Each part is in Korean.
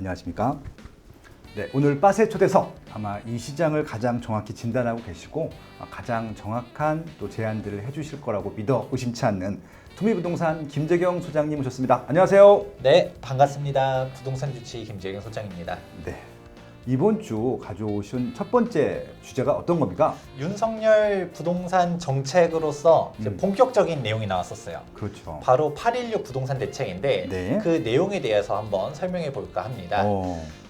안녕하십니까. 네, 오늘 빠세 초대석 아마 이 시장을 가장 정확히 진단하고 계시고 가장 정확한 또 제안들을 해주실 거라고 믿어 의심치 않는 투미부동산 김재경 소장님 오셨습니다. 안녕하세요. 네, 반갑습니다. 부동산 주치 김재경 소장입니다. 네, 이번 주 가져오신 첫 번째 주제가 어떤 겁니까? 윤석열 부동산 정책으로서 이제 본격적인 내용이 나왔었어요. 그렇죠. 바로 8.16 부동산 대책인데 네. 그 내용에 대해서 한번 설명해 볼까 합니다.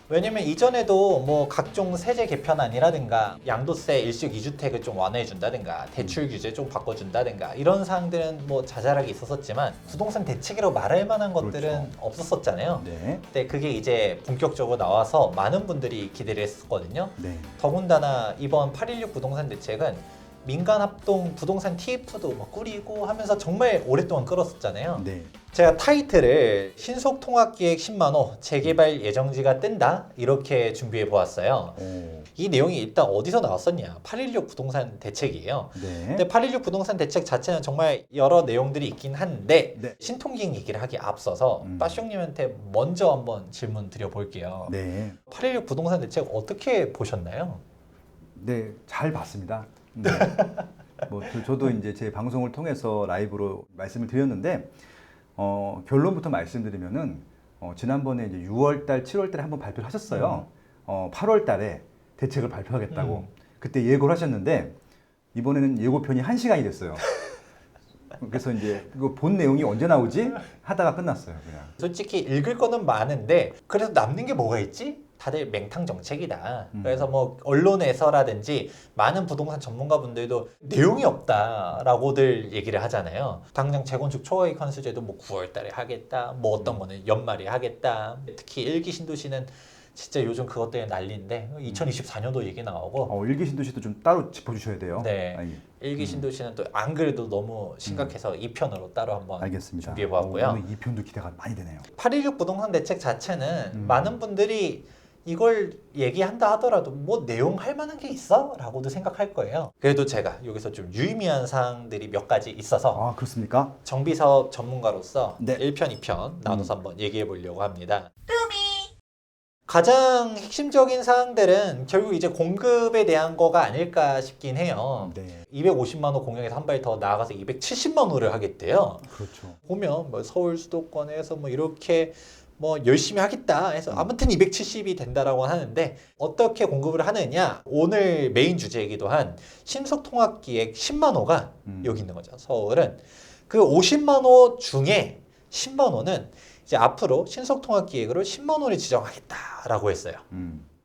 왜냐면 이전에도 뭐 각종 세제 개편안이라든가 양도세 일식 2주택을 좀 완화해 준다든가 대출 규제 좀 바꿔준다든가 이런 사항들은 뭐 자잘하게 있었었지만 부동산 대책이라고 말할 만한 것들은 그렇죠. 없었었잖아요. 네. 근데 그게 이제 본격적으로 나와서 많은 분들이 기대를 했었거든요. 네. 더군다나 이번 8.16 부동산 대책은 민간 합동 부동산 TF도 막 꾸리고 하면서 정말 오랫동안 끌었었잖아요. 네. 제가 타이틀을 신속통합기획 10만호 재개발 예정지가 뜬다 이렇게 준비해 보았어요. 이 내용이 일단 어디서 나왔었냐? 8.16 부동산 대책이에요. 네. 근데 8.16 부동산 대책 자체는 정말 여러 내용들이 있긴 한데 네. 신통기획 얘기를 하기 앞서서 빠숑님한테 먼저 한번 질문 드려볼게요. 네. 8.16 부동산 대책 어떻게 보셨나요? 네, 잘 봤습니다. 네. 뭐 저도 이제 제 방송을 통해서 라이브로 말씀을 드렸는데 결론부터 말씀드리면은 지난번에 이제 6월달, 7월달에 한번 발표를 하셨어요. 8월달에 대책을 발표하겠다고 그때 예고를 하셨는데 이번에는 예고편이 1시간이 됐어요. 그래서 이제 이거 본 내용이 언제 나오지 하다가 끝났어요. 그냥. 솔직히 읽을 거는 많은데 그래서 남는 게 뭐가 있지? 다들 맹탕 정책이다. 그래서 뭐 언론에서라든지 많은 부동산 전문가분들도 내용이 없다라고들 얘기를 하잖아요. 당장 재건축 초과이익 환수제도 뭐 9월 달에 하겠다. 뭐 어떤 거는 연말에 하겠다. 특히 일기 신도시는 진짜 요즘 그것 때문에 난리인데 2024년도 얘기 나오고 일기 신도시도 좀 따로 짚어주셔야 돼요. 네. 아니, 일기 신도시는 또 안 그래도 너무 심각해서 2편으로 따로 한번 알겠습니다. 준비해 보았고요. 오늘 이 편도 기대가 많이 되네요. 8.16 부동산 대책 자체는 많은 분들이 이걸 얘기한다 하더라도 뭐 내용 할 만한 게 있어? 라고도 생각할 거예요. 그래도 제가 여기서 좀 유의미한 사항들이 몇 가지 있어서 아, 그렇습니까? 정비사업 전문가로서 네. 1편, 2편 나눠서 한번 얘기해 보려고 합니다. 가장 핵심적인 사항들은 결국 이제 공급에 대한 거가 아닐까 싶긴 해요. 네. 250만 호 공약에서 한 발 더 나아가서 270만 호를 하겠대요. 그렇죠. 보면 뭐 서울 수도권에서 뭐 이렇게 뭐 열심히 하겠다 해서 아무튼 270이 된다라고 하는데 어떻게 공급을 하느냐, 오늘 메인 주제이기도 한 신속통합기획 10만 호가 여기 있는 거죠. 서울은 그 50만 호 중에 10만 호는 이제 앞으로 신속통합기획으로 10만 호를 지정하겠다라고 했어요.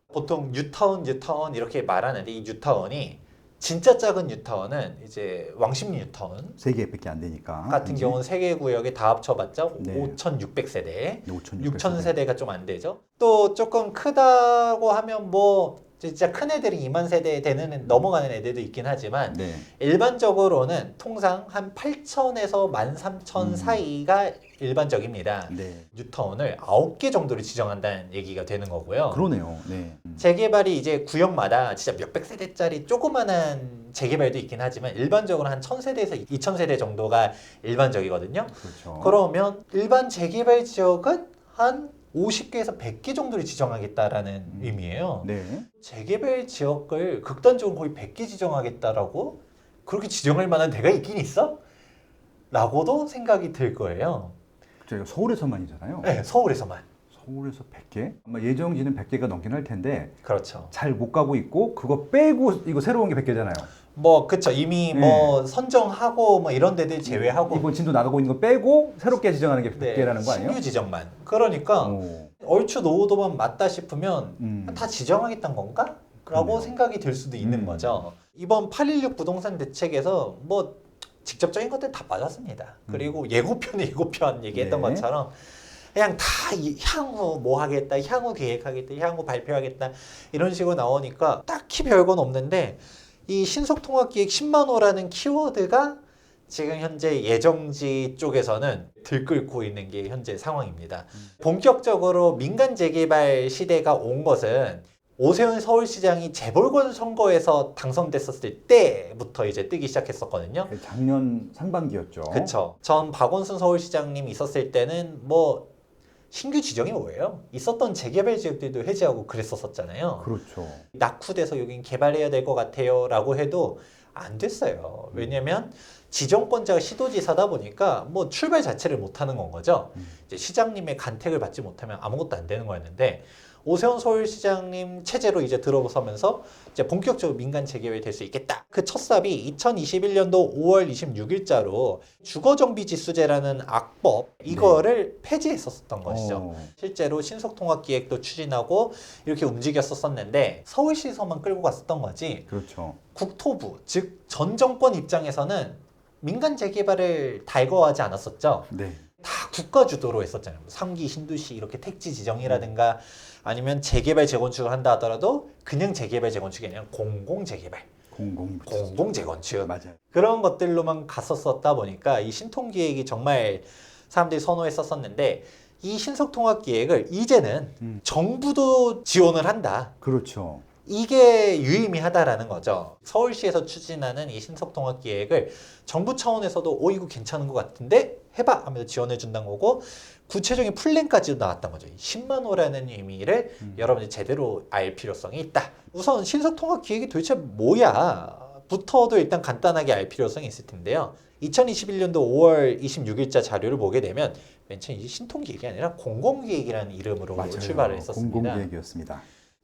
보통 뉴타운 이렇게 말하는데 이 뉴타운이 진짜 작은 뉴타운은 이제 왕십리 뉴타운 3개밖에 안 되니까. 같은 경우는 3개 구역에 다 합쳐봤자 네. 5,600세대, 5,600 6,000세대가 좀 안 되죠. 또 조금 크다고 하면 뭐 진짜 큰 애들이 2만 세대 되는 넘어가는 애들도 있긴 하지만 네. 일반적으로는 통상 한 8,000에서 13,000 사이가 일반적입니다. 네. 뉴타운을 9개 정도를 지정한다는 얘기가 되는 거고요. 그러네요. 네. 재개발이 이제 구역마다 진짜 몇백 세대짜리 조그만한 재개발도 있긴 하지만 일반적으로 한 1,000세대에서 2,000세대 정도가 일반적이거든요. 그렇죠. 그러면 일반 재개발 지역은 한 50개에서 100개 정도를 지정하겠다라는 의미예요. 네. 재개발 지역을 극단적으로 거의 100개 지정하겠다라고? 그렇게 지정할 만한 데가 있긴 있어? 라고도 생각이 들 거예요. 저희가 서울에서만이잖아요. 네, 서울에서만. 서울에서 100개? 아마 예정지는 100개가 넘긴 할 텐데 그렇죠. 잘 못 가고 있고 그거 빼고 이거 새로운 게 100개잖아요. 뭐 그쵸, 이미 네. 뭐 선정하고 뭐 이런 데들 제외하고 이번 진도 나가고 있는 거 빼고 새롭게 지정하는 게 네, 100개라는 거 아니에요? 신규 지정만. 그러니까 얼추 노후도만 맞다 싶으면 다 지정하겠다는 건가? 라고 그러네요. 생각이 들 수도 있는 거죠. 이번 8.16 부동산 대책에서 뭐 직접적인 것들 다 빠졌습니다. 그리고 예고편에 예고편 얘기했던 네. 것처럼 그냥 다 향후 뭐 하겠다, 향후 계획하겠다, 향후 발표하겠다 이런 식으로 나오니까 딱히 별건 없는데 이 신속통합기획 10만 호라는 키워드가 지금 현재 예정지 쪽에서는 들끓고 있는 게 현재 상황입니다. 본격적으로 민간 재개발 시대가 온 것은 오세훈 서울시장이 재보궐선거에서 당선됐었을 때부터 이제 뜨기 시작했었거든요. 작년 상반기였죠. 그렇죠. 전 박원순 서울시장님 있었을 때는 뭐 신규 지정이 뭐예요? 있었던 재개발 지역들도 해제하고 그랬었잖아요. 그렇죠. 낙후돼서 여긴 개발해야 될 것 같아요 라고 해도 안 됐어요. 왜냐면 지정권자가 시도지사다 보니까 뭐 출발 자체를 못하는 건 거죠. 이제 시장님의 간택을 받지 못하면 아무것도 안 되는 거였는데 오세훈 서울시장님 체제로 이제 들어서면서 이제 본격적으로 민간 재개발이 될 수 있겠다. 그 첫 삽이 2021년도 5월 26일자로 주거정비지수제라는 악법 이거를 폐지했었던 것이죠. 실제로 신속통합기획도 추진하고 이렇게 움직였었는데 서울시에서만 끌고 갔었던 거지. 그렇죠. 국토부 즉 전 정권 입장에서는 민간 재개발을 달거하지 않았었죠. 네. 다 국가 주도로 했었잖아요. 3기 신도시 이렇게 택지 지정이라든가 아니면 재개발 재건축을 한다 하더라도 그냥 재개발 재건축이 아니라 공공 재개발, 공공 재건축 맞아요. 그런 것들로만 갔었었다 보니까 이 신통기획이 정말 사람들이 선호했었었는데 이 신속통합기획을 이제는 정부도 지원을 한다. 그렇죠. 이게 유의미하다라는 거죠. 서울시에서 추진하는 이 신속통합기획을 정부 차원에서도 이거 괜찮은 것 같은데 해봐 하면서 지원해 준다는 거고 구체적인 플랜까지도 나왔던 거죠. 10만 호라는 의미를 여러분이 제대로 알 필요성이 있다. 우선 신속통합기획이 도대체 뭐야? 부터도 일단 간단하게 알 필요성이 있을 텐데요. 2021년도 5월 26일자 자료를 보게 되면 맨 처음 이 신통기획이 아니라 공공기획이라는 이름으로 맞아요. 출발을 했었습니다. 공공기획이었습니다.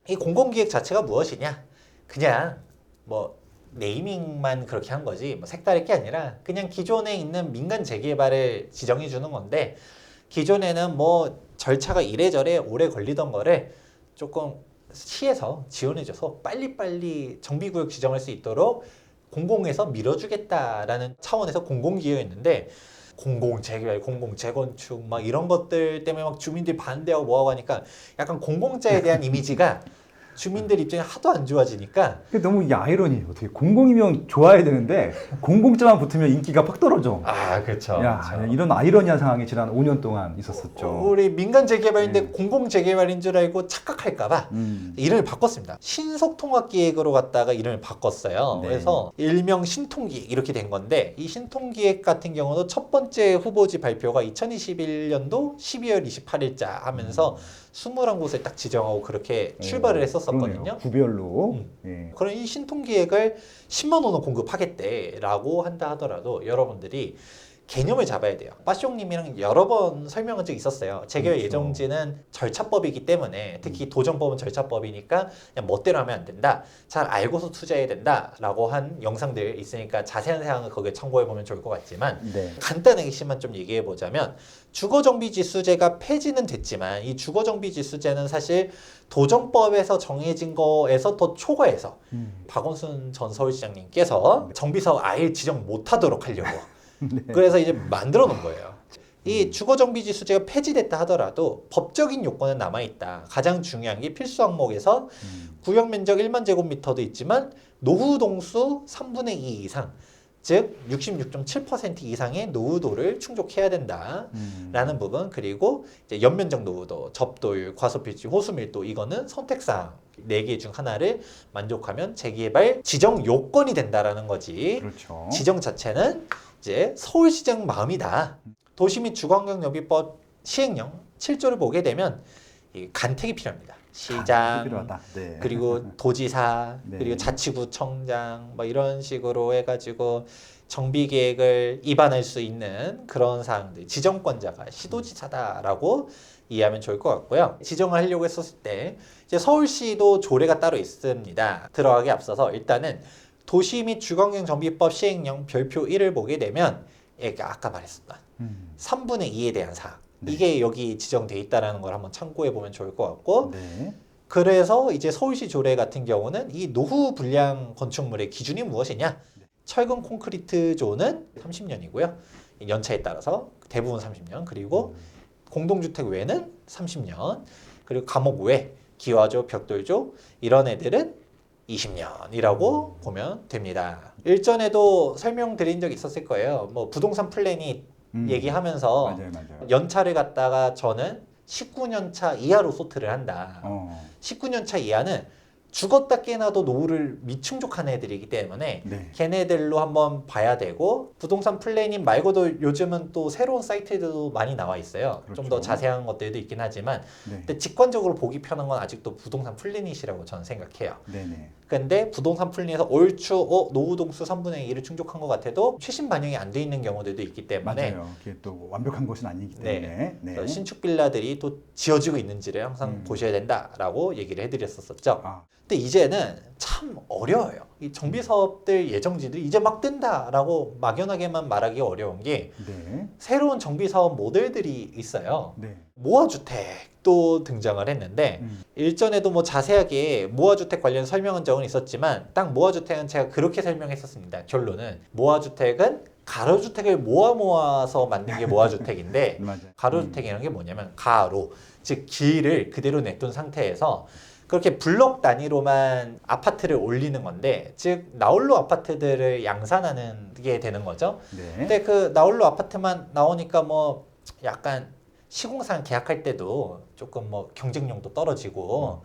이 공공기획 자체가 무엇이냐? 그냥 뭐 네이밍만 그렇게 한 거지 뭐 색다를 게 아니라 그냥 기존에 있는 민간 재개발을 지정해 주는 건데 기존에는 뭐 절차가 이래저래 오래 걸리던 거를 조금 시에서 지원해줘서 빨리빨리 정비구역 지정할 수 있도록 공공에서 밀어주겠다라는 차원에서 공공기획이었는데 공공재개발, 공공재건축 막 이런 것들 때문에 막 주민들이 반대하고 뭐하고 하니까 약간 공공재에 대한 이미지가 주민들 입장에 하도 안 좋아지니까 너무 이게 아이러니 어떻게 공공이면 좋아야 되는데 공공자만 붙으면 인기가 팍 떨어져. 아 그렇죠. 야, 이런 아이러니한 상황이 지난 5년 동안 있었었죠. 우리 민간 재개발인데 공공 재개발인 줄 알고 착각할까봐 이름을 바꿨습니다. 신속통합기획으로 갔다가 이름을 바꿨어요. 네. 그래서 일명 신통기획 이렇게 된 건데 이 신통기획 같은 경우도 첫 번째 후보지 발표가 2021년도 12월 28일자 하면서 21곳을 딱 지정하고 그렇게 출발을 했었거든요. 그러네요. 구별로. 예. 그럼 이 신통기획을 10만 원은 공급하겠대라고 한다 하더라도 여러분들이 개념을 잡아야 돼요. 빠숑님이랑 여러 번 설명한 적이 있었어요. 재개발 그렇죠. 예정지는 절차법이기 때문에 특히 도정법은 절차법이니까 그냥 멋대로 하면 안 된다. 잘 알고서 투자해야 된다라고 한 영상들 있으니까 자세한 사항은 거기에 참고해보면 좋을 것 같지만 네. 간단하게만 좀 얘기해보자면 주거정비지수제가 폐지는 됐지만 이 주거정비지수제는 사실 도정법에서 정해진 거에서 더 초과해서 박원순 전 서울시장님께서 정비사업 아예 지정 못하도록 하려고 네. 그래서 이제 만들어 놓은 거예요. 이 주거정비지수제가 폐지됐다 하더라도 법적인 요건은 남아있다. 가장 중요한 게 필수 항목에서 구역면적 1만 제곱미터도 있지만 노후동수 3분의 2 이상 즉 66.7% 이상의 노후도를 충족해야 된다라는 부분 그리고 이제 연면적 노후도, 접도율, 과소필지, 호수밀도 이거는 선택사항 4개 중 하나를 만족하면 재개발 지정 요건이 된다라는 거지. 그렇죠. 지정 자체는 이제 서울시장 마음이다. 도시 및 주거환경정비법 시행령 7조를 보게 되면 이 간택이 필요합니다. 시장, 필요하다. 네. 그리고 도지사, 네. 그리고 자치구청장 뭐 이런 식으로 해가지고 정비계획을 입안할 수 있는 그런 사항들 지정권자가 시도지사다라고 이해하면 좋을 것 같고요. 지정을 하려고 했었을 때 이제 서울시도 조례가 따로 있습니다. 들어가기 앞서서 일단은 도시 및 주거환경정비법 시행령 별표 1을 보게 되면 얘가 아까 말했었던 3분의 2에 대한 사항 네. 이게 여기 지정돼 있다라는 걸 한번 참고해 보면 좋을 것 같고 네. 그래서 이제 서울시 조례 같은 경우는 이 노후 불량 건축물의 기준이 무엇이냐? 철근 콘크리트 조는 30년이고요. 연차에 따라서 대부분 30년 그리고 공동주택 외는 30년 그리고 감옥 외 기와조, 벽돌조 이런 애들은 20년이라고 보면 됩니다. 일전에도 설명드린 적 있었을 거예요. 뭐 부동산 플래닛 얘기하면서 맞아요. 연차를 갖다가 저는 19년 차 이하로 소트를 한다. 19년 차 이하는 죽었다 깨나도 노후를 미충족한 애들이기 때문에 네. 걔네들로 한번 봐야 되고 부동산 플래닝 말고도 요즘은 또 새로운 사이트도 많이 나와 있어요. 그렇죠. 좀 더 자세한 것들도 있긴 하지만 네. 근데 직관적으로 보기 편한 건 아직도 부동산 플래닛이라고 저는 생각해요. 네네. 근데 부동산 플래닛에서 얼추 노후동수 3분의 1을 충족한 것 같아도 최신 반영이 안 돼 있는 경우들도 있기 때문에 맞아요. 그게 또 완벽한 것은 아니기 때문에. 네. 그래서 신축 빌라들이 또 지어지고 있는지를 항상 보셔야 된다라고 얘기를 해드렸었죠. 아, 근데 이제는 참 어려워요. 이 정비 사업들 예정지들이 이제 막 뜬다라고 막연하게만 말하기 어려운 게 네. 새로운 정비 사업 모델들이 있어요. 네. 모아주택도 등장을 했는데 음. 일전에도 뭐 자세하게 모아주택 관련 설명한 적은 있었지만 딱 모아주택은 제가 그렇게 설명했었습니다. 결론은 모아주택은 가로주택을 모아서 만든 게 모아주택인데 맞아요. 가로주택이라는 게 뭐냐면 가로, 즉 길을 그대로 냅둔 상태에서 그렇게 블록 단위로만 아파트를 올리는 건데 즉 나홀로 아파트들을 양산하는 게 되는 거죠. 네. 근데 그 나홀로 아파트만 나오니까 뭐 약간 시공사랑 계약할 때도 조금 뭐 경쟁력도 떨어지고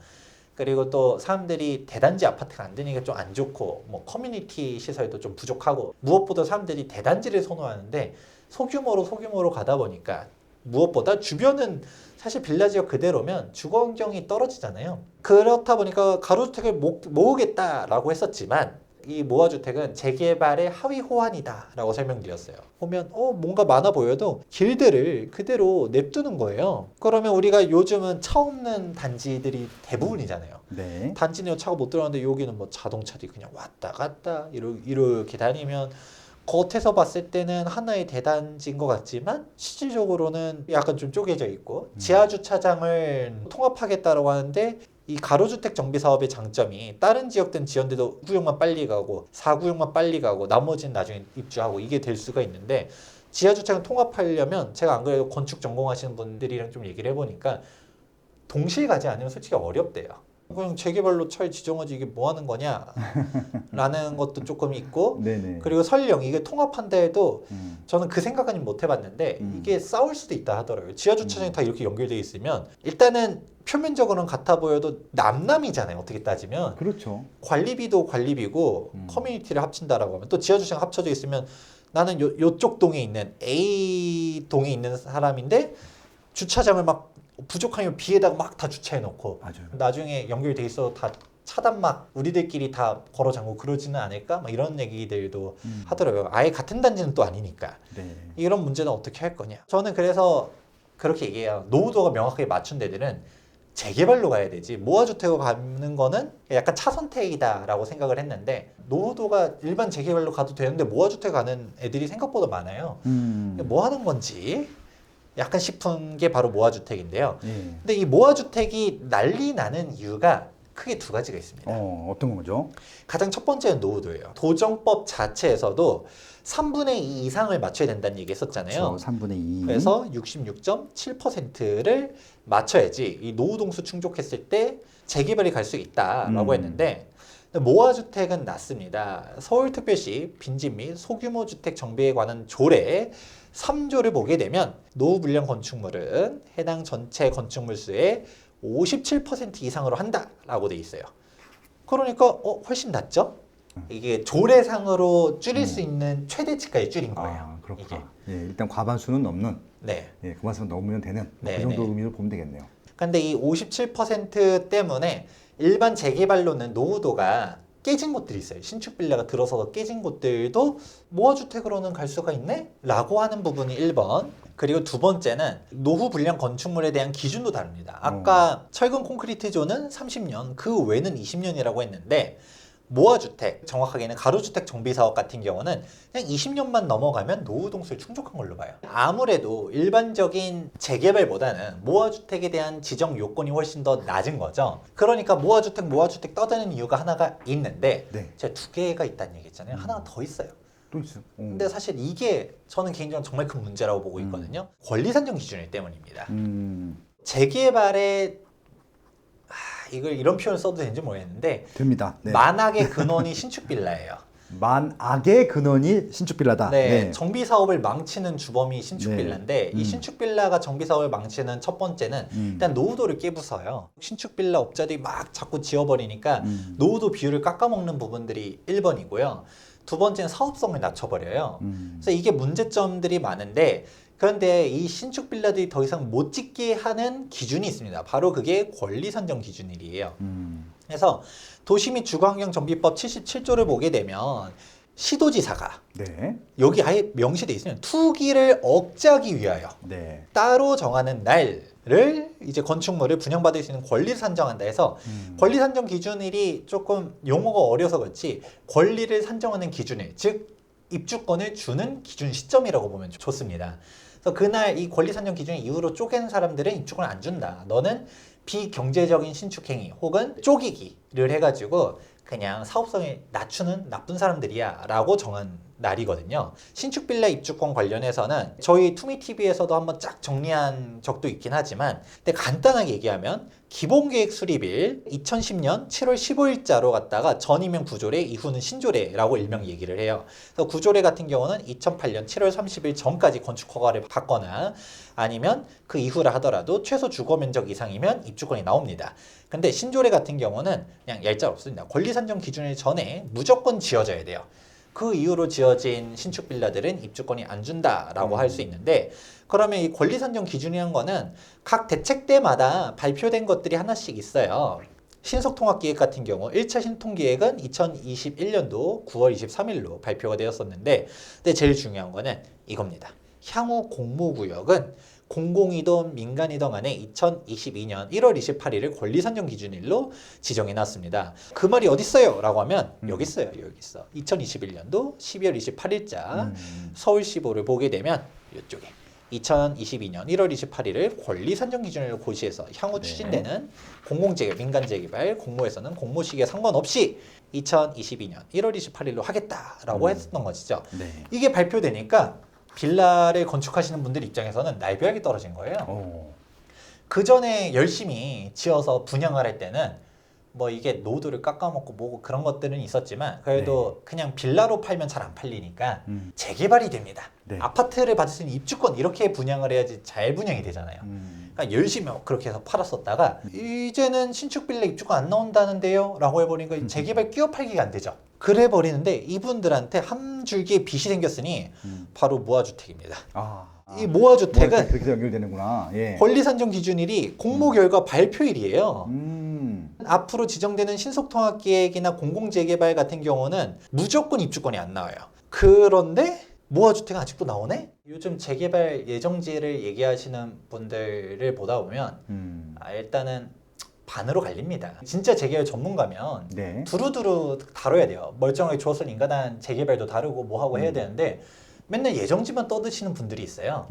그리고 또 사람들이 대단지 아파트가 안 되니까 좀 안 좋고 뭐 커뮤니티 시설도 좀 부족하고 무엇보다 사람들이 대단지를 선호하는데 소규모로 가다 보니까 무엇보다 주변은 사실 빌라 지역 그대로면 주거 환경이 떨어지잖아요. 그렇다 보니까 가로주택을 모으겠다라고 했었지만 이 모아주택은 재개발의 하위 호환이다라고 설명드렸어요. 보면 뭔가 많아 보여도 길들을 그대로 냅두는 거예요. 그러면 우리가 요즘은 차 없는 단지들이 대부분이잖아요. 네. 단지 내에 차가 못 들어가는데 여기는 뭐 자동차들이 그냥 왔다 갔다 이렇게 다니면 겉에서 봤을 때는 하나의 대단지인 것 같지만 실질적으로는 약간 좀 쪼개져 있고 지하 주차장을 통합하겠다라고 하는데 이 가로주택 정비 사업의 장점이 다른 지역들은 지연돼도 구역만 빨리 가고 4구역만 빨리 가고 나머지는 나중에 입주하고 이게 될 수가 있는데 지하 주차장 통합하려면 제가 안 그래도 건축 전공하시는 분들이랑 좀 얘기를 해보니까 동시에 가지 않으면 솔직히 어렵대요. 그냥 재개발로 차에 지정하지 이게 뭐 하는 거냐 라는 것도 조금 있고 네네. 그리고 설령 이게 통합한다 해도 음. 저는 그 생각은 못 해봤는데 이게 싸울 수도 있다 하더라고요. 지하 주차장이 다 이렇게 연결돼 있으면 일단은 표면적으로는 같아 보여도 남남이잖아요. 어떻게 따지면 그렇죠. 관리비도 관리비고 커뮤니티를 합친다라고 하면 또 지하 주차장 합쳐져 있으면 나는 요쪽 동에 있는 A 동에 있는 사람인데 주차장을 막 부족하면 B에다가 막 다 주차해 놓고 맞아요. 나중에 연결돼 있어 다 차단막 우리들끼리 다 걸어 잠그고 그러지는 않을까? 막 이런 얘기들도 하더라고요. 아예 같은 단지는 또 아니니까. 네. 이런 문제는 어떻게 할 거냐. 저는 그래서 그렇게 얘기해요. 노후도가 명확하게 맞춘 데들은 재개발로 가야 되지 모아주택으로 가는 거는 약간 차선택이다라고 생각을 했는데 노후도가 일반 재개발로 가도 되는데 모아주택 가는 애들이 생각보다 많아요. 뭐 하는 건지 약간 싶은 게 바로 모아주택인데요. 예. 근데 이 모아주택이 난리 나는 이유가 크게 두 가지가 있습니다. 어떤 거죠? 가장 첫 번째는 노후도예요. 도정법 자체에서도 3분의 2 이상을 맞춰야 된다는 얘기 했었잖아요. 3분의 2. 그래서 66.7%를 맞춰야지 이 노후동수 충족했을 때 재개발이 갈 수 있다라고 했는데 모아주택은 낮습니다. 서울특별시 빈집 및 소규모 주택 정비에 관한 조례 3조를 보게 되면 노후 불량 건축물은 해당 전체 건축물 수의 57% 이상으로 한다라고 돼 있어요. 그러니까 훨씬 낮죠? 이게 조례상으로 줄일 수 있는 최대치까지 줄인 거예요. 아, 그렇구나. 이게. 예, 일단 과반수는 넘는. 네. 예, 과반수는 넘으면 되는 네, 그 정도 네. 의미로 보면 되겠네요. 근데 이 57% 때문에 일반 재개발로는 노후도가 깨진 곳들이 있어요. 신축 빌라가 들어서서 깨진 곳들도 모아주택으로는 갈 수가 있네? 라고 하는 부분이 1번. 그리고 두 번째는 노후 불량 건축물에 대한 기준도 다릅니다. 아까 철근 콘크리트 존은 30년, 그 외는 20년이라고 했는데 모아주택, 정확하게는 가로주택 정비사업 같은 경우는 그냥 20년만 넘어가면 노후동수를 충족한 걸로 봐요. 아무래도 일반적인 재개발보다는 모아주택에 대한 지정 요건이 훨씬 더 낮은 거죠. 그러니까 모아주택 떠드는 이유가 하나가 있는데 네. 제가 두 개가 있다는 얘기했잖아요. 하나가 더 있어요. 또 있어요. 근데 사실 이게 저는 개인적으로 정말 큰 문제라고 보고 있거든요. 권리 산정 기준일 때문입니다. 재개발의 이걸 이런 표현을 써도 되는지 모르겠는데 됩니다. 네. 만악의 근원이 신축 빌라예요. 만악의 근원이 신축 빌라다. 네, 정비 사업을 망치는 주범이 신축 네. 빌라인데 이 신축 빌라가 정비 사업을 망치는 첫 번째는 일단 노후도를 깨부숴요. 신축 빌라 업자들이 막 자꾸 지어버리니까 노후도 비율을 깎아먹는 부분들이 1번이고요. 두 번째는 사업성을 낮춰버려요. 그래서 이게 문제점들이 많은데 그런데 이 신축 빌라들이 더 이상 못 짓게 하는 기준이 있습니다. 바로 그게 권리 산정 기준일이에요. 그래서 도시 및 주거환경정비법 77조를 보게 되면 시도지사가 네. 여기 아예 명시돼 있으면 투기를 억제하기 위하여 네. 따로 정하는 날을 이제 건축물을 분양받을 수 있는 권리를 산정한다 해서 권리 산정 기준일이 조금 용어가 어려서 그렇지 권리를 산정하는 기준일, 즉 입주권을 주는 기준 시점이라고 보면 좋습니다. 그래서 그날 이 권리 산정 기준 이후로 쪼갠 사람들은 입주권을 안 준다. 너는 비경제적인 신축행위 혹은 쪼개기를 해가지고 그냥 사업성을 낮추는 나쁜 사람들이야 라고 정한 날이거든요. 신축 빌라 입주권 관련해서는 저희 투미TV에서도 한번 쫙 정리한 적도 있긴 하지만 근데 간단하게 얘기하면 기본계획 수립일 2010년 7월 15일자로 갔다가 전이면 구조례 이후는 신조례라고 일명 얘기를 해요. 그래서 구조례 같은 경우는 2008년 7월 30일 전까지 건축 허가를 받거나 아니면 그 이후라 하더라도 최소 주거 면적 이상이면 입주권이 나옵니다. 근데 신조례 같은 경우는 그냥 얄짤 없습니다. 권리 산정 기준일 전에 무조건 지어져야 돼요. 그 이후로 지어진 신축 빌라들은 입주권이 안 준다라고 할 수 있는데 그러면 이 권리 산정 기준이라는 거는 각 대책 때마다 발표된 것들이 하나씩 있어요. 신속통합기획 같은 경우 1차 신통기획은 2021년도 9월 23일로 발표가 되었었는데 근데 제일 중요한 거는 이겁니다. 향후 공모구역은 공공이든 민간이든 간에 2022년 1월 28일을 권리산정 기준일로 지정해놨습니다. 그 말이 어디 있어요? 라고 하면 여기 있어요. 여기 있어. 2021년도 12월 28일자 서울시보를 보게 되면 이쪽에 2022년 1월 28일을 권리산정 기준일로 고시해서 향후 추진되는 공공재개, 민간재개발, 공모에서는 공모시기에 상관없이 2022년 1월 28일로 하겠다라고 했었던 것이죠. 네. 이게 발표되니까 빌라를 건축하시는 분들 입장에서는 날벼락이 떨어진 거예요. 그 전에 열심히 지어서 분양을 할 때는 뭐 이게 노후도를 깎아먹고 뭐고 그런 것들은 있었지만 그래도 그냥 빌라로 팔면 잘 안 팔리니까 재개발이 됩니다. 네. 아파트를 받을 수 있는 입주권 이렇게 분양을 해야지 잘 분양이 되잖아요. 그러니까 열심히 그렇게 해서 팔았었다가 이제는 신축 빌라 입주권 안 나온다는데요? 라고 해버리니까 재개발 끼워 팔기가 안 되죠. 그래 버리는데 이분들한테 한 줄기의 빚이 생겼으니 바로 무화주택입니다. 이 무화주택은 그렇게 연결되는구나. 예. 권리 산정 기준일이 공모 결과 발표일이에요. 앞으로 지정되는 신속통합기획이나 공공재개발 같은 경우는 무조건 입주권이 안 나와요. 그런데 무화주택은 아직도 나오네? 요즘 재개발 예정지를 얘기하시는 분들을 보다 보면 일단은 반으로 갈립니다. 진짜 재개발 전문가면 네. 두루두루 다뤄야 돼요. 멀쩡하게 주어진 인가단 재개발도 다루고 뭐하고 해야 되는데 맨날 예정지만 떠드시는 분들이 있어요.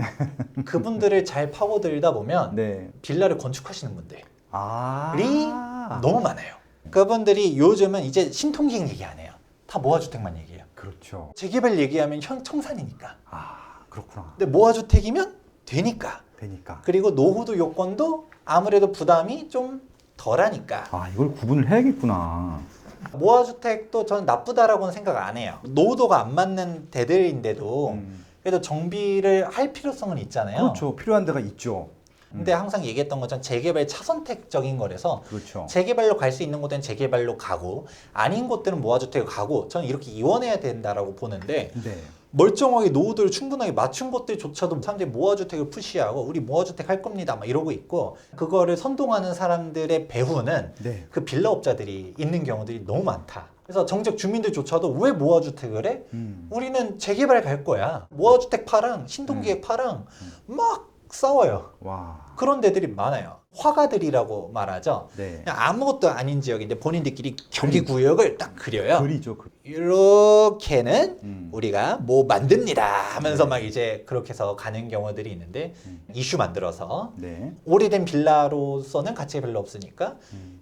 그분들을 잘 파고들다 보면 네. 빌라를 건축하시는 분들이 아. 너무 많아요. 그분들이 요즘은 이제 신통기획 얘기 안 해요. 다 모아주택만 얘기해요. 그렇죠. 재개발 얘기하면 현 청산이니까. 그렇구나. 근데 모아주택이면 되니까. 되니까. 그리고 노후도 요건도 아무래도 부담이 좀 덜하니까. 이걸 구분을 해야겠구나. 모아주택도 저는 나쁘다라고는 생각 안 해요. 노후도가 안 맞는 데들인데도 그래도 정비를 할 필요성은 있잖아요. 그렇죠. 필요한 데가 있죠. 근데 항상 얘기했던 것처럼 재개발 차선택적인 거라서 그렇죠. 재개발로 갈 수 있는 곳은 재개발로 가고 아닌 곳들은 모아주택을 가고 저는 이렇게 이원해야 된다라고 보는데 네. 멀쩡하게 노후도를 충분하게 맞춘 것들조차도 사람들이 모아주택을 푸시하고 우리 모아주택 할 겁니다 막 이러고 있고 그거를 선동하는 사람들의 배후는 네. 그 빌라업자들이 있는 경우들이 너무 많다. 그래서 정작 주민들조차도 왜 모아주택을 해? 우리는 재개발 갈 거야. 모아주택 파랑 신동기획 파랑 막 싸워요. 와. 그런 데들이 많아요. 화가들이라고 말하죠. 네. 그냥 아무것도 아닌 지역인데 본인들끼리 경기구역을 딱 그려요. 그리죠. 이렇게는 우리가 뭐 만듭니다 하면서 막 이제 그렇게 해서 가는 경우들이 있는데 이슈 만들어서 네. 오래된 빌라로서는 가치가 별로 없으니까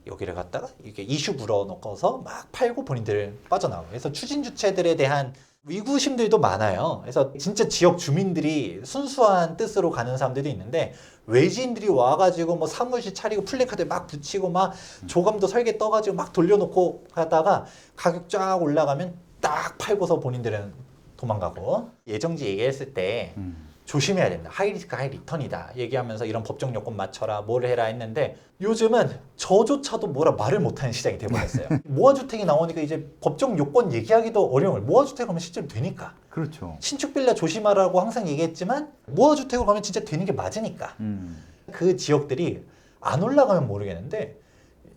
여기를 갖다가 이렇게 이슈 불어넣어서 막 팔고 본인들 빠져나오고 그래서 추진 주체들에 대한 위구심들도 많아요. 그래서 진짜 지역 주민들이 순수한 뜻으로 가는 사람들도 있는데 외지인들이 와가지고 뭐 사무실 차리고 플래카드 막 붙이고 막 조감도 설계 떠가지고 막 돌려놓고 하다가 가격 쫙 올라가면 딱 팔고서 본인들은 도망가고 예정지 얘기했을 때 조심해야 된다. 하이리스크 하이리턴이다. 얘기하면서 이런 법정 요건 맞춰라. 뭘 해라 했는데 요즘은 저조차도 뭐라 말을 못하는 시장이 돼버렸어요. 모아주택이 나오니까 이제 법정 요건 얘기하기도 어려워요. 모아주택 하면 실제로 되니까. 그렇죠. 신축 빌라 조심하라고 항상 얘기했지만 모아주택으로 가면 진짜 되는 게 맞으니까. 그 지역들이 안 올라가면 모르겠는데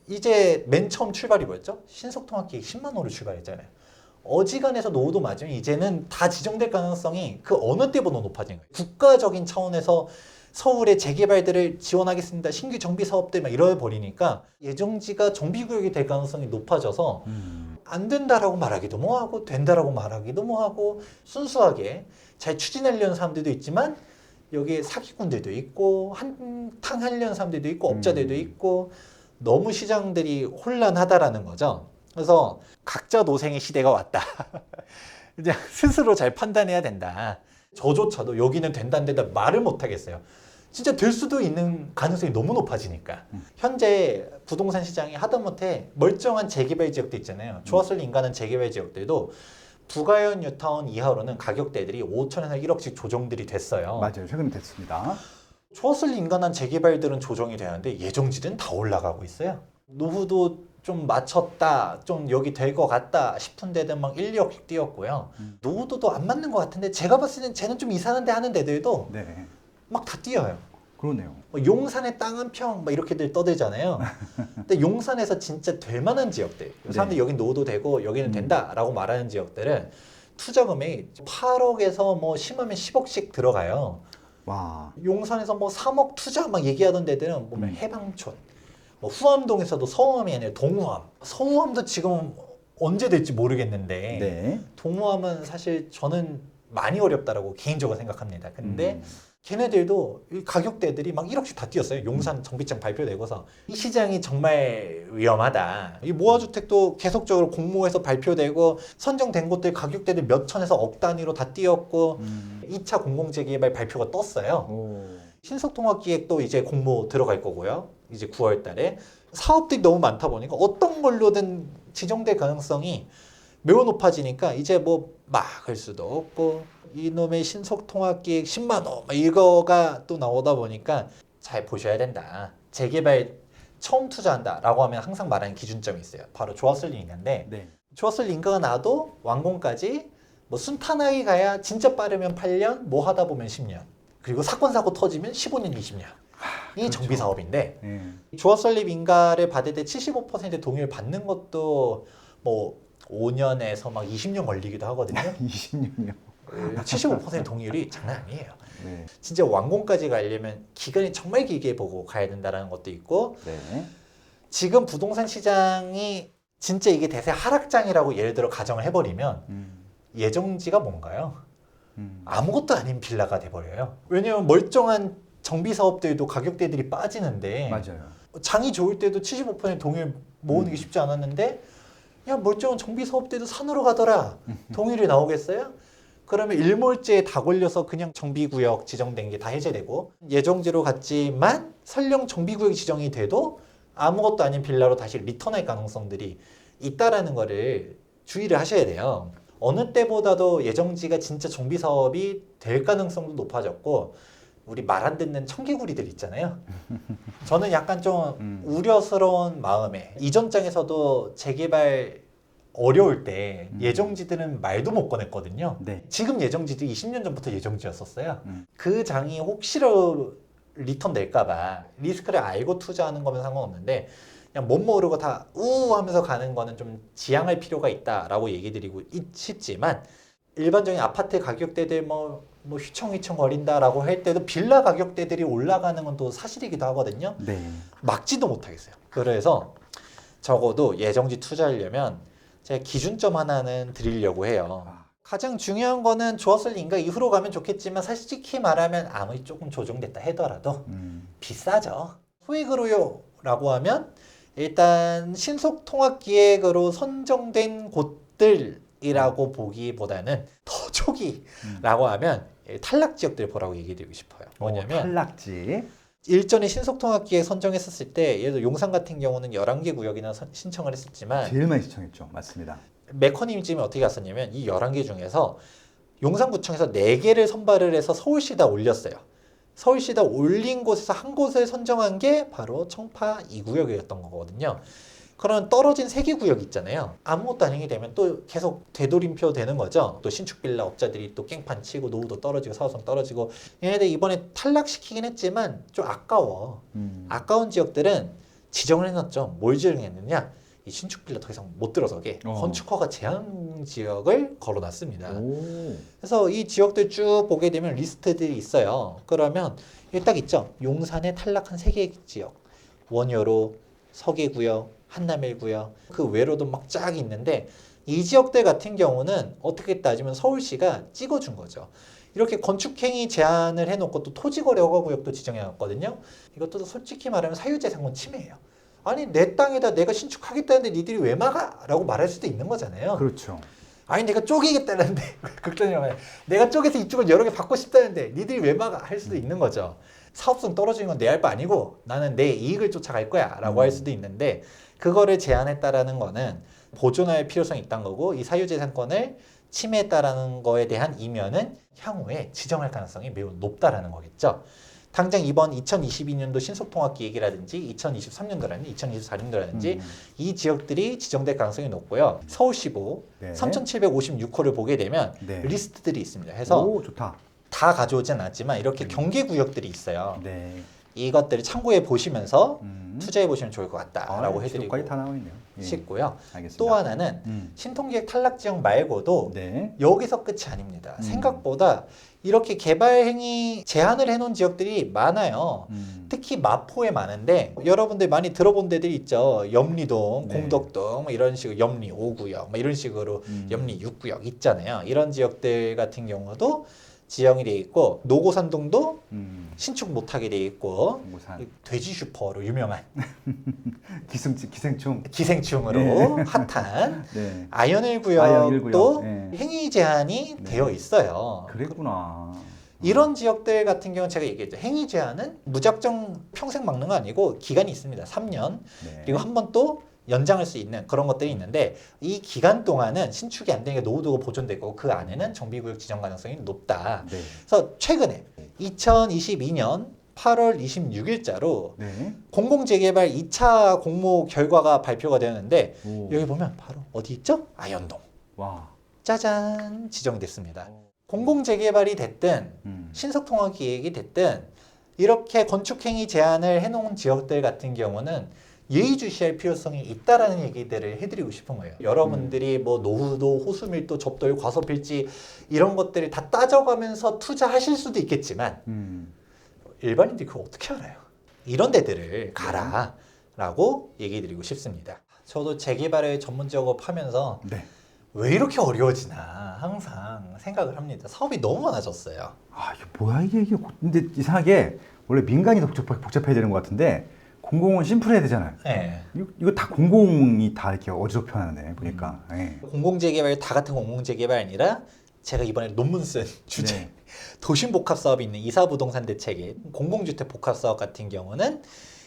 이제 맨 처음 출발이 뭐였죠? 신속통합계획 10만 호로 출발했잖아요. 어지간해서 노후도 맞으면 이제는 다 지정될 가능성이 그 어느 때보다 높아진 거예요. 국가적인 차원에서 서울의 재개발들을 지원하겠습니다. 신규 정비 사업들 막 이래 버리니까 예정지가 정비구역이 될 가능성이 높아져서 안 된다라고 말하기도 뭐하고 된다라고 말하기도 뭐하고 순수하게 잘 추진하려는 사람들도 있지만 여기에 사기꾼들도 있고 한탕 하려는 사람들도 있고 업자들도 있고 너무 시장들이 혼란하다라는 거죠. 그래서 각자 노생의 시대가 왔다. 이제 스스로 잘 판단해야 된다. 저조차도 여기는 된다 안 된다 말을 못 하겠어요. 진짜 될 수도 있는 가능성이 너무 높아지니까. 현재 부동산 시장이 하다못해 멀쩡한 재개발 지역도 있잖아요. 좋았을 인간은 재개발 지역들도 부가현 뉴타운 이하로는 가격대들이 5천에서 1억씩 조정들이 됐어요. 맞아요. 최근에 됐습니다. 좋았을 인간한 재개발들은 조정이 되는데 예정지는 다 올라가고 있어요. 노후도 좀 맞췄다, 좀 여기 될 것 같다 싶은 데는 막 1, 2억씩 뛰었고요. 노후도도 안 맞는 것 같은데 제가 봤을 땐 쟤는 좀 이상한데 하는 데들도 네. 막 다 뛰어요. 그러네요. 뭐 용산의 땅 한 평 막 이렇게들 떠들잖아요. 근데 용산에서 진짜 될 만한 지역들, 사람들이 여긴 노후도 되고 여기는 된다라고 말하는 지역들은 투자 금액이 8억에서 뭐 심하면 10억씩 들어가요. 와. 용산에서 뭐 3억 투자 막 얘기하던 데들은 보면 해방촌, 뭐 후암동에서도 서우암이 아니라 동우암. 서우암도 지금 언제 될지 모르겠는데 네. 동우암은 사실 저는 많이 어렵다라고 개인적으로 생각합니다. 근데 걔네들도 이 가격대들이 막 1억씩 다 뛰었어요. 용산 정비장 발표되고서 이 시장이 정말 위험하다. 이 모아주택도 계속적으로 공모해서 발표되고 선정된 곳들 가격대들 몇 천에서 억 단위로 다 뛰었고 2차 공공재개발 발표가 떴어요. 오. 신속통합기획도 이제 공모 들어갈 거고요. 이제 9월 달에 사업들이 너무 많다 보니까 어떤 걸로든 지정될 가능성이 매우 높아지니까 이제 뭐 막을 수도 없고 이놈의 신속통합기획 10만 원 이거가 또 나오다 보니까 잘 보셔야 된다. 재개발 처음 투자한다라고 하면 항상 말하는 기준점이 있어요. 바로 좋았을 인가인데 네. 좋았을 인가가 나도 완공까지 뭐 순탄하게 가야 진짜 빠르면 8년, 뭐 하다 보면 10년. 그리고 사건 사고 터지면 15년, 20년. 이 그렇죠. 정비 사업인데 네. 조합설립 인가를 받을 때 75% 동의를 받는 것도 뭐 5년에서 막 20년 걸리기도 하거든요. 26년. 75% 동의율이 장난 아니에요. 네. 진짜 완공까지 가려면 기간이 정말 길게 보고 가야 된다는 것도 있고 네. 지금 부동산 시장이 진짜 이게 대세 하락장이라고 예를 들어 가정을 해버리면 예정지가 뭔가요? 아무것도 아닌 빌라가 돼버려요. 왜냐면 멀쩡한 정비 사업들도 가격대들이 빠지는데 맞아요. 장이 좋을 때도 75% 동의를 모으는 게 쉽지 않았는데 야 멀쩡한 정비 사업들도 산으로 가더라. 동의율이 나오겠어요? 그러면 일몰제에 다 걸려서 그냥 정비구역 지정된 게 다 해제되고 예정지로 갔지만 설령 정비구역 지정이 돼도 아무것도 아닌 빌라로 다시 리턴할 가능성들이 있다라는 거를 주의를 하셔야 돼요. 어느 때보다도 예정지가 진짜 정비 사업이 될 가능성도 높아졌고 우리 말 안 듣는 청개구리들 있잖아요. 저는 약간 좀 우려스러운 마음에 이전장에서도 재개발 어려울 때 예정지들은 말도 못 꺼냈거든요. 네. 지금 예정지들이 20년 전부터 예정지였었어요. 그 장이 혹시라도 리턴 낼까봐 리스크를 알고 투자하는 거면 상관없는데 그냥 못 모르고 다 우우 하면서 가는 거는 좀 지양할 필요가 있다라고 얘기 드리고 싶지만 일반적인 아파트 가격대들 뭐 휘청휘청 거린다라고 할 때도 빌라 가격대들이 올라가는 건 또 사실이기도 하거든요. 네. 막지도 못하겠어요. 그래서 적어도 예정지 투자하려면 제가 기준점 하나는 드리려고 해요. 가장 중요한 거는 좋았을 인가 이후로 가면 좋겠지만 솔직히 말하면 아무리 조금 조정됐다 하더라도 비싸죠. 소액으로요라고 하면 일단 신속통합기획으로 선정된 곳들이라고 보기보다는 더 초기라고 하면 탈락 지역들 보라고 얘기드리고 싶어요. 뭐냐면 탈락지. 일전에 신속통합기획 선정했었을 때 예를 들어 용산 같은 경우는 11개 구역이나 신청을 했었지만 제일 많이 시청했죠. 맞습니다. 메커니즘이 어떻게 갔었냐면 이 11개 중에서 용산구청에서 4개를 선발을 해서 서울시에다 올렸어요. 서울시에다 올린 곳에서 한 곳을 선정한 게 바로 청파 2구역이었던 거거든요. 그런 떨어진 3개 구역 있잖아요. 아무것도 아니게 되면 또 계속 되돌림표 되는 거죠. 또 신축 빌라 업자들이 또 깽판 치고 노후도 떨어지고 사업성 떨어지고 얘네들 이번에 탈락시키긴 했지만 좀 아까워. 아까운 지역들은 지정을 해놨죠. 뭘 지정했느냐? 이 신축 빌라 더 이상 못 들어서게 건축허가 제한 지역을 걸어놨습니다. 오. 그래서 이 지역들 쭉 보게 되면 리스트들이 있어요. 그러면 여기 딱 있죠. 용산에 탈락한 3개 지역. 원효로, 서계구역, 한남일구역 그 외로도 막 쫙 있는데 이 지역들 같은 경우는 어떻게 따지면 서울시가 찍어준 거죠. 이렇게 건축행위 제한을 해놓고 또 토지거래허가구역도 지정해놨거든요. 이것도 솔직히 말하면 사유재산권 침해예요. 아니 내 땅에다 내가 신축하겠다는데 니들이 왜 막아? 라고 말할 수도 있는 거잖아요. 그렇죠. 아니 내가 쪼개겠다는데 극단적으로 말해 내가 쪼개서 이쪽을 여러 개 받고 싶다는데 니들이 왜 막아? 할 수도 있는 거죠. 사업성 떨어지는 건 내 할 바 아니고 나는 내 이익을 쫓아갈 거야 라고 할 수도 있는데 그거를 제한했다라는 거는 보존할 필요성이 있다는 거고 이 사유재산권을 침해했다라는 거에 대한 이면은 향후에 지정할 가능성이 매우 높다라는 거겠죠. 당장 이번 2022년도 신속통합기획이라든지 2023년도라든지 2024년도라든지 이 지역들이 지정될 가능성이 높고요. 서울시부 네. 3756호를 보게 되면 네. 리스트들이 있습니다. 해서 오, 좋다. 다 가져오진 않았지만 이렇게 경계구역들이 있어요. 네. 이것들을 참고해 보시면서 음. 투자해 보시면 좋을 것 같다라고 해드리고 지도까지 다 나와 있네요. 예. 싶고요. 알겠습니다. 또 하나는 신통기획 탈락 지역 말고도 네. 여기서 끝이 아닙니다. 생각보다 이렇게 개발 행위 제한을 해놓은 지역들이 많아요. 특히 마포에 많은데 여러분들 많이 들어본 데들이 있죠. 염리동, 네. 공덕동 뭐 이런 식으로 염리 5구역 뭐 이런 식으로 염리 6구역 있잖아요. 이런 지역들 같은 경우도 지정이 돼 있고 노고산동도 신축 못하게 돼 있고 모산. 돼지 슈퍼로 유명한 기생충. 기생충으로 네. 핫한 네. 아현일 아현일 구역도 구역. 네. 행위 제한이 네. 되어 있어요. 그랬구나. 이런 지역들 같은 경우는 제가 얘기했죠. 행위 제한은 무작정 평생 막는 거 아니고 기간이 있습니다. 3년. 네. 그리고 한 번 또 연장할 수 있는 그런 것들이 있는데 이 기간 동안은 신축이 안 되니까 노후도가 보존되고 그 안에는 정비구역 지정 가능성이 높다. 네. 그래서 최근에 2022년 8월 26일자로 네. 공공재개발 2차 공모 결과가 발표가 되었는데 오. 여기 보면 바로 어디 있죠? 아현동. 와. 짜잔 지정됐습니다. 공공재개발이 됐든 신속통합기획이 됐든 이렇게 건축행위 제한을 해놓은 지역들 같은 경우는 예의주시할 필요성이 있다라는 얘기들을 해드리고 싶은 거예요. 여러분들이 뭐 노후도, 호수밀도, 접도율, 과소필지 이런 것들을 다 따져가면서 투자하실 수도 있겠지만 일반인들이 그걸 어떻게 알아요? 이런 데들을 가라라고 얘기드리고 싶습니다. 저도 재개발을 전문적으로 파면서 네. 왜 이렇게 어려워지나 항상 생각을 합니다. 사업이 너무 많아졌어요. 아, 이게 뭐야 이게. 근데 이상하게 원래 민간이 더 복잡해야 되는 것 같은데 공공은 심플해야 되잖아요. 네. 이거 다 공공이 다 이렇게 어지럽혀하네 보니까. 네. 공공재개발 다 같은 공공재개발 아니라 제가 이번에 논문 쓴 주제 네. 도심복합사업이 있는 이사부동산 대책의 공공주택 복합사업 같은 경우는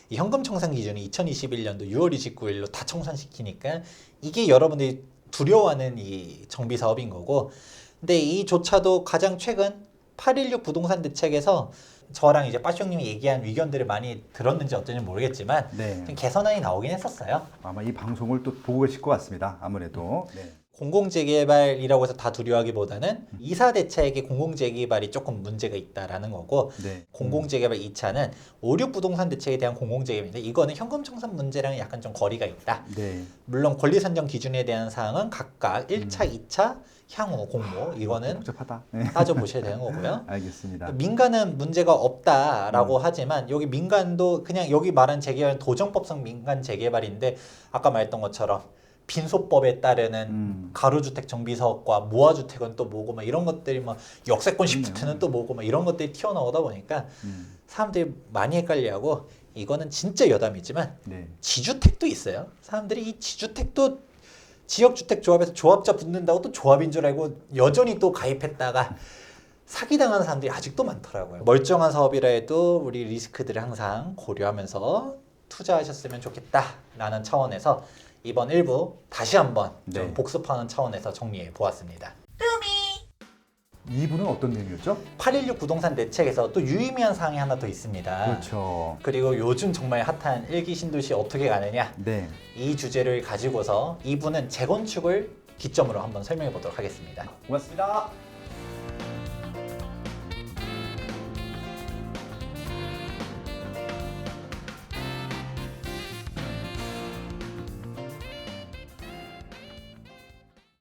이 현금 청산 기준이 2021년도 6월 29일로 다 청산시키니까 이게 여러분들이 두려워하는 이 정비 사업인 거고 근데 이조차도 가장 최근 816 부동산 대책에서 저랑 이제 빠숑님이 얘기한 의견들을 많이 들었는지 어쩐지 모르겠지만 네. 좀 개선안이 나오긴 했었어요. 아마 이 방송을 또 보고 계실 것 같습니다. 아무래도. 네. 공공재개발이라고 해서 다 두려워하기보다는 이사 대책의 공공재개발이 조금 문제가 있다라는 거고 네. 공공재개발 2차는 56 부동산 대책에 대한 공공재개발인데 이거는 현금 청산 문제랑 약간 좀 거리가 있다. 네. 물론 권리 산정 기준에 대한 사항은 각각 1차, 2차 향후 공모 이거는 복잡하다. 네. 따져보셔야 되는 거고요. 알겠습니다. 민간은 문제가 없다라고 하지만 여기 민간도 그냥 여기 말한 재개발은 도정법상 민간 재개발인데 아까 말했던 것처럼 빈소법에 따르는 가로주택 정비사업과 모아주택은 또 뭐고 막 이런 것들이 막 역세권 시프트는 또 뭐고 막 이런 것들이 튀어나오다 보니까 사람들이 많이 헷갈려하고 이거는 진짜 여담이지만 네. 지주택도 있어요. 사람들이 이 지주택도 지역주택 조합에서 조합자 붙는다고 또 조합인 줄 알고 여전히 또 가입했다가 사기당하는 사람들이 아직도 많더라고요. 멀쩡한 사업이라 해도 우리 리스크들을 항상 고려하면서 투자하셨으면 좋겠다라는 차원에서 이번 1부 다시 한번 좀 네. 복습하는 차원에서 정리해 보았습니다. 2부는 어떤 내용이었죠? 816 부동산 대책에서 또 유의미한 사항이 하나 더 있습니다. 그렇죠. 그리고 요즘 정말 핫한 일기 신도시 어떻게 가느냐 네. 이 주제를 가지고서 2부는 재건축을 기점으로 한번 설명해 보도록 하겠습니다. 고맙습니다.